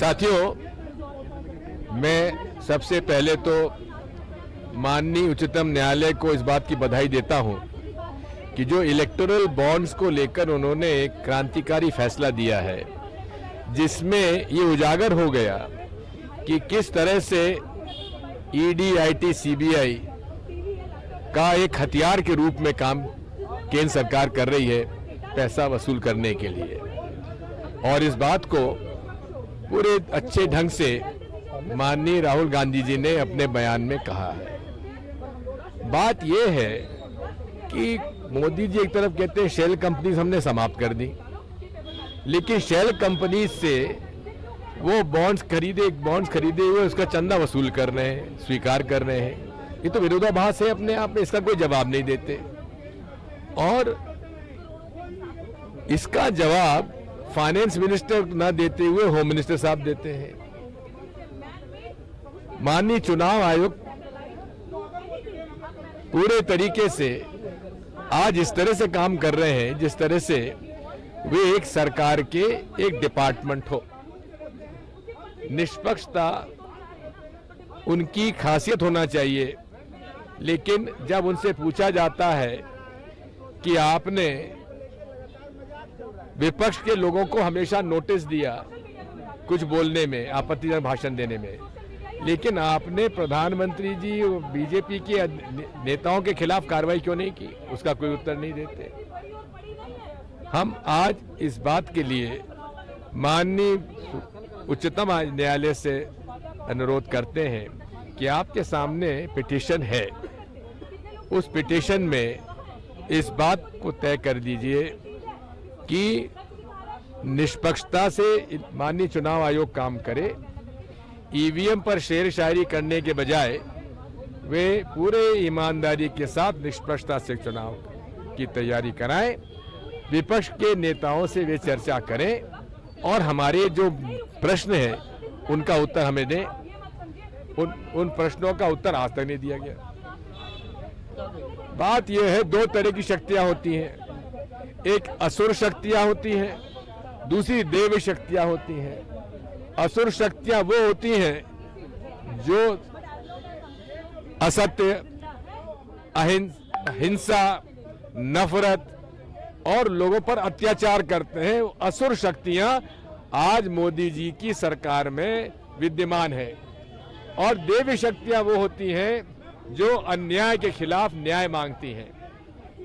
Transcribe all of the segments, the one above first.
साथियों, मैं सबसे पहले तो माननीय उच्चतम न्यायालय को इस बात की बधाई देता हूं कि जो इलेक्टोरल बॉन्ड्स को लेकर उन्होंने एक क्रांतिकारी फैसला दिया है, जिसमें ये उजागर हो गया कि किस तरह से ईडी, आईटी, सीबीआई का एक हथियार के रूप में काम केंद्र सरकार कर रही है पैसा वसूल करने के लिए। और इस बात को पूरे अच्छे ढंग से माननीय राहुल गांधी जी ने अपने बयान में कहा है। बात यह है कि मोदी जी एक तरफ कहते हैं शेल कंपनीज हमने समाप्त कर दी, लेकिन शेल कंपनीज से वो बॉन्ड्स खरीदे हुए उसका चंदा वसूल कर रहे हैं, स्वीकार कर रहे हैं। ये तो विरोधाभास है अपने आप में, इसका कोई जवाब नहीं देते। और इसका जवाब फाइनेंस मिनिस्टर न देते हुए होम मिनिस्टर साहब देते हैं। माननीय चुनाव आयोग पूरे तरीके से आज इस तरह से काम कर रहे हैं जिस तरह से वे एक सरकार के एक डिपार्टमेंट हो। निष्पक्षता उनकी खासियत होना चाहिए, लेकिन जब उनसे पूछा जाता है कि आपने विपक्ष के लोगों को हमेशा नोटिस दिया कुछ बोलने में, आपत्तिजनक भाषण देने में, लेकिन आपने प्रधानमंत्री जी और बीजेपी के नेताओं के खिलाफ कार्रवाई क्यों नहीं की, उसका कोई उत्तर नहीं देते। हम आज इस बात के लिए माननीय उच्चतम न्यायालय से अनुरोध करते हैं कि आपके सामने पिटीशन है, उस पिटीशन में इस बात को तय कर दीजिए कि निष्पक्षता से माननीय चुनाव आयोग काम करे। ईवीएम पर शेर शायरी करने के बजाय वे पूरे ईमानदारी के साथ निष्पक्षता से चुनाव की तैयारी कराएं। विपक्ष के नेताओं से वे चर्चा करें और हमारे जो प्रश्न हैं उनका उत्तर हमें दें। उन प्रश्नों का उत्तर आज तक नहीं दिया गया। बात यह है, दो तरह की शक्तियां होती हैं, एक असुर शक्तियां होती हैं, दूसरी देव शक्तियां होती हैं। असुर शक्तियां वो होती हैं जो असत्य, हिंसा, नफरत और लोगों पर अत्याचार करते हैं। असुर शक्तियां आज मोदी जी की सरकार में विद्यमान है। और देवी शक्तियां वो होती हैं जो अन्याय के खिलाफ न्याय मांगती हैं।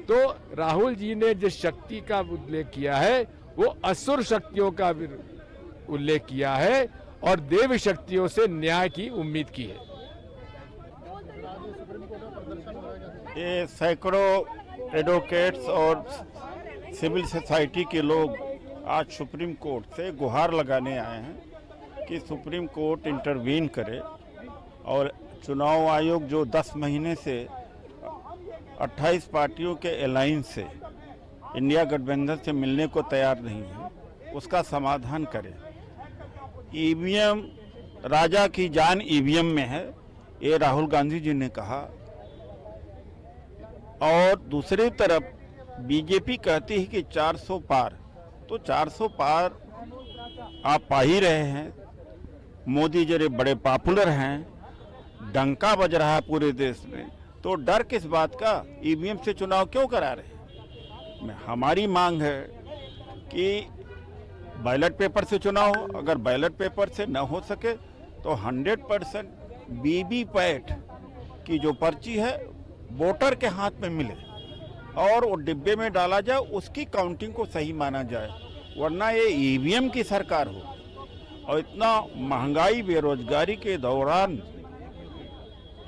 तो राहुल जी ने जिस शक्ति का उल्लेख किया है वो असुर शक्तियों का उल्लेख किया है और देवी शक्तियों से न्याय की उम्मीद की है। ये सैकड़ों एडवोकेट्स और सिविल सोसाइटी के लोग आज सुप्रीम कोर्ट से गुहार लगाने आए हैं कि सुप्रीम कोर्ट इंटरवीन करे और चुनाव आयोग जो 10 महीने से 28 पार्टियों के अलायंस से इंडिया गठबंधन से मिलने को तैयार नहीं है, उसका समाधान करे। ईवीएम, राजा की जान ईवीएम में है, ये राहुल गांधी जी ने कहा। और दूसरी तरफ बीजेपी कहती है कि 400 पार, तो 400 पार आप पा ही रहे हैं। मोदी जी बड़े पॉपुलर हैं, डंका बज रहा है पूरे देश में, तो डर किस बात का, ईवीएम से चुनाव क्यों करा रहे हैं। हमारी मांग है कि बैलेट पेपर से चुनाव हो, अगर बैलेट पेपर से न हो सके तो 100% वीवीपैट की जो पर्ची है वोटर के हाथ में मिले और वो डिब्बे में डाला जाए, उसकी काउंटिंग को सही माना जाए। वरना ये ईवीएम की सरकार हो और इतना महंगाई, बेरोजगारी के दौरान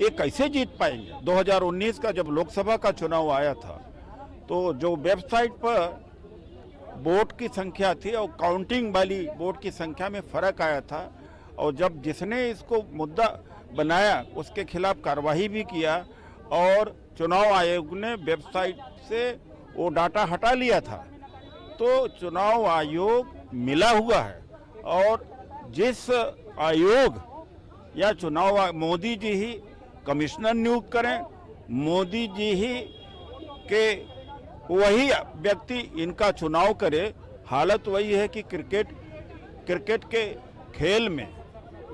ये कैसे जीत पाएंगे। 2019 का जब लोकसभा का चुनाव आया था तो जो वेबसाइट पर वोट की संख्या थी और काउंटिंग वाली वोट की संख्या में फर्क आया था, और जब जिसने इसको मुद्दा बनाया उसके खिलाफ कार्रवाई भी किया और चुनाव आयोग ने वेबसाइट से वो डाटा हटा लिया था। तो चुनाव आयोग मिला हुआ है और जिस आयोग या चुनाव मोदी जी ही कमिश्नर नियुक्त करें, मोदी जी ही के वही व्यक्ति इनका चुनाव करे। हालत वही है कि क्रिकेट के खेल में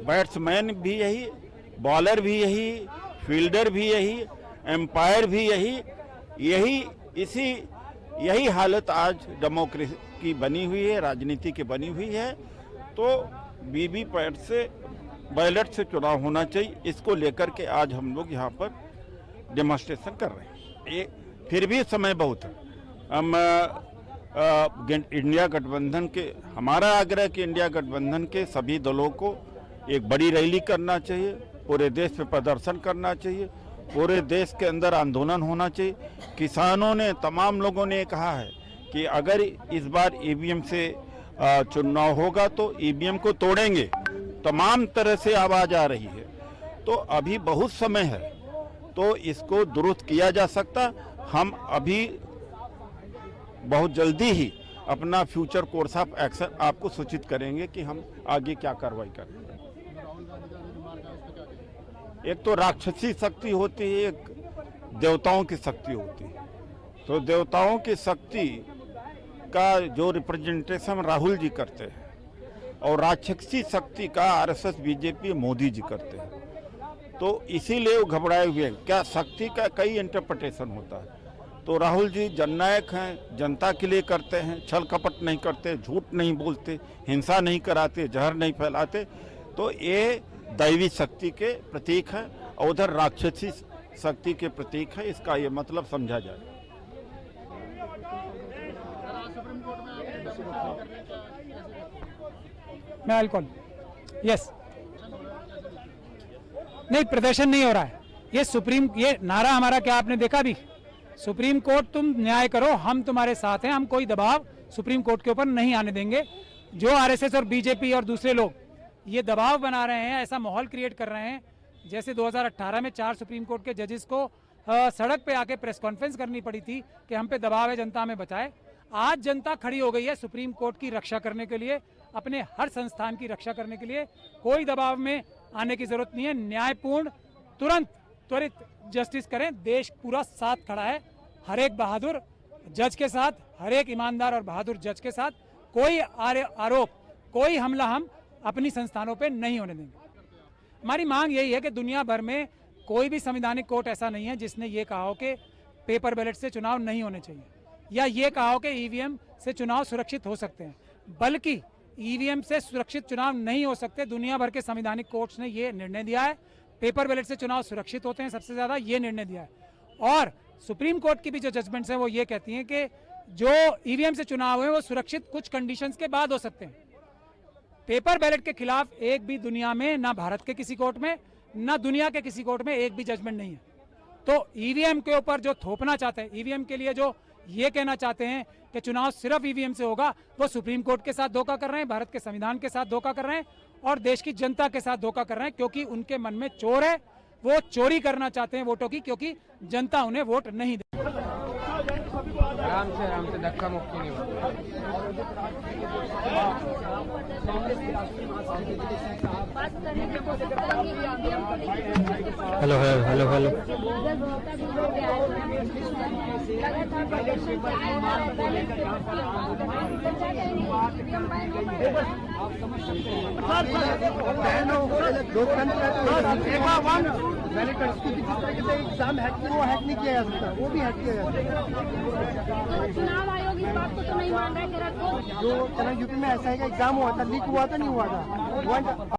बैट्समैन भी यही, बॉलर भी यही, फील्डर भी यही, एम्पायर भी यही हालत आज डेमोक्रेसी की बनी हुई है, राजनीति की बनी हुई है। तो वीवीपैट से, बैलेट से चुनाव होना चाहिए, इसको लेकर के आज हम लोग यहाँ पर डेमोन्स्ट्रेशन कर रहे हैं। फिर भी समय बहुत है। हम इंडिया गठबंधन के, हमारा आग्रह कि इंडिया गठबंधन के सभी दलों को एक बड़ी रैली करना चाहिए, पूरे देश में प्रदर्शन करना चाहिए, पूरे देश के अंदर आंदोलन होना चाहिए। किसानों ने, तमाम लोगों ने कहा है कि अगर इस बार ईवीएम से चुनाव होगा तो ईवीएम को तोड़ेंगे। तमाम तरह से आवाज आ रही है, तो अभी बहुत समय है, तो इसको दुरुस्त किया जा सकता। हम अभी बहुत जल्दी ही अपना फ्यूचर कोर्स ऑफ एक्शन आपको सूचित करेंगे कि हम आगे क्या कार्रवाई करें। एक तो राक्षसी शक्ति होती है, एक देवताओं की शक्ति होती है। तो देवताओं की शक्ति का जो रिप्रेजेंटेशन राहुल जी करते हैं और राक्षसी शक्ति का आरएसएस, बीजेपी, मोदी जी करते हैं, तो इसीलिए वो घबराए हुए हैं। क्या शक्ति का कई इंटरप्रिटेशन होता है। तो राहुल जी जननायक हैं, जनता के लिए करते हैं, छल कपट नहीं करते, झूठ नहीं बोलते, हिंसा नहीं कराते, जहर नहीं फैलाते। तो ये दैवी शक्ति के प्रतीक है और उधर राक्षसी शक्ति के प्रतीक है। इसका ये मतलब समझा जाए। मैं अल्कोहल, यस, नहीं, प्रदर्शन नहीं हो रहा है। ये नारा हमारा क्या आपने देखा भी, सुप्रीम कोर्ट तुम न्याय करो, हम तुम्हारे साथ हैं, हम कोई दबाव सुप्रीम कोर्ट के ऊपर नहीं आने देंगे। जो आरएसएस और बीजेपी और दूसरे लोग ये दबाव बना रहे हैं, ऐसा माहौल क्रिएट कर रहे हैं, जैसे 2018 में 4 सुप्रीम कोर्ट के जजेस को सड़क पे आके प्रेस कॉन्फ्रेंस करनी पड़ी थी कि हम पे दबाव है, जनता हमें बचाए। आज जनता खड़ी हो गई है सुप्रीम कोर्ट की रक्षा करने के लिए, अपने हर संस्थान की रक्षा करने के लिए। कोई दबाव में आने की जरूरत नहीं है। न्यायपूर्ण, तुरंत, त्वरित जस्टिस करें। देश पूरा साथ खड़ा है, हर एक बहादुर जज के साथ, हर एक ईमानदार और बहादुर जज के साथ। कोई आरोप, कोई हमला हम अपनी संस्थानों पे नहीं होने देंगे। हमारी मांग यही है कि दुनिया भर में कोई भी संवैधानिक कोर्ट ऐसा नहीं है जिसने ये कहा हो कि पेपर बैलेट से चुनाव नहीं होने चाहिए, या ये कहा हो कि ईवीएम से चुनाव सुरक्षित हो सकते हैं। बल्कि ईवीएम से सुरक्षित चुनाव नहीं हो सकते। दुनिया भर के संवैधानिक कोर्ट्स ने ये निर्णय दिया है। पेपर बैलेट से चुनाव सुरक्षित होते हैं, सबसे ज्यादा ये निर्णय दिया है। और सुप्रीम कोर्ट की भी जो जजमेंट्स हैं वो ये कहती हैं कि जो ईवीएम से चुनाव है वो सुरक्षित कुछ कंडीशंस के बाद हो सकते हैं। पेपर बैलेट के खिलाफ एक भी दुनिया में, ना भारत के किसी कोर्ट में, ना दुनिया के किसी कोर्ट में एक भी जजमेंट नहीं है। तो ईवीएम के ऊपर जो थोपना चाहते हैं, ईवीएम के लिए जो ये कहना चाहते हैं कि चुनाव सिर्फ ईवीएम से होगा, वो सुप्रीम कोर्ट के साथ धोखा कर रहे हैं, भारत के संविधान के साथ धोखा कर रहे हैं और देश की जनता के साथ धोखा कर रहे हैं। क्योंकि उनके मन में चोर है, वो चोरी करना चाहते हैं वोटों की, क्योंकि जनता उन्हें वोट नहीं दे। आराम से धक्का मुक्की नहीं होगा। Hello hello hello hello exam hack वो हैक नहीं किया जा सकता, वो भी हैक किया जा सकता। चुनाव आयोग इस बात को तो नहीं मान रहा है कि जो यूपी में ऐसा है कि एग्जाम हुआ था, लीक हुआ था, नहीं हुआ था।